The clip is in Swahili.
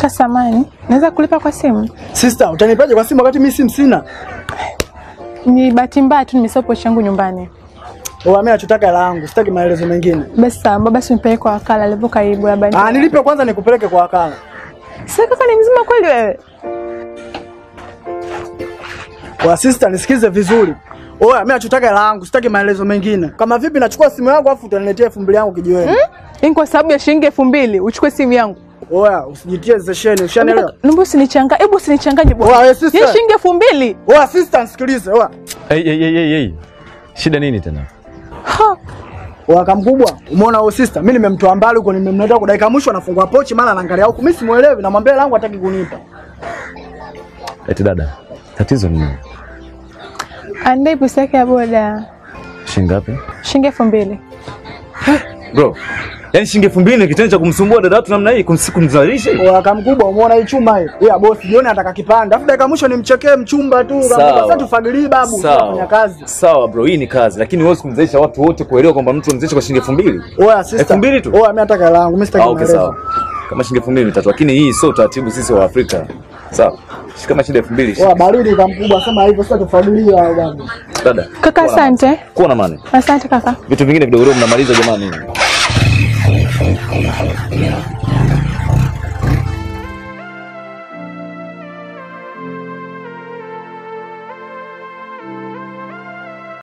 Kaka samani, naweza kulipa kwa simu? Sister, utanipaje kwa simu wakati mimi simu sina? Ni bahati mbaya tu nimesahau pochi yangu nyumbani. Mimi nachotaka hela yangu, sitaki maelezo mengine. Basi sawa, basi nipeleke kwa wakala alipo karibu labda. Nilipe kwanza nikupeleke kwa wakala. Sasa kaka ni mzima kweli wewe? Kwa sister nisikize vizuri. Mimi nachotaka hela yangu, sitaki maelezo mengine. Kama vipi nachukua simu yangu afu utaniletea 2000 yangu kijiweni. Ni kwa sababu ya shilingi 2000 uchukue simu yangu. Usijitie zesheni, ushanielewa? Naomba usinichanganye, hebu usinichanganye bwana. Wewe sister. Ni shilingi 2000. Sister nisikilize, Hey. Shida nini tena? Waka mkubwa, umeona wewe sister, mimi nimemtoa mbali huko nimemleta kwa dakika mwisho anafungua pochi mara anaangalia huko. Mimi simuelewi na mwambie langu hataki kunipa. Eti dada, tatizo ni nini? Andai pesa yake ya boda. Shilingi ngapi? Shilingi 2000. Bro, yani shilingi 2000 kitendo cha kumsumbua dada watu namna hii kumzalisha? Waka mkubwa, umeona hii chuma hii? Boss, jioni ataka kipanda. Afu dakika mwisho nimchekee mchumba tu. Sasa tufagilie babu tunafanya kazi. Sawa bro, hii ni kazi lakini wewe kumzalisha watu wote kuelewa kwamba mtu anamzalisha kwa shilingi 2000. Sister. 2000 tu? Mimi nataka hela yangu, mimi sitaki maelezo. Sawa. Kama shilingi 2000 ni tatu lakini hii sio taratibu sisi wa Afrika. Sawa. Kama shilingi 2000. Baridi kama mkubwa sema hivyo sasa tufagilie babu. Dada. Kaka asante. Kuwa na amani. Asante kaka. Vitu vingine vidogo mnamaliza jamani.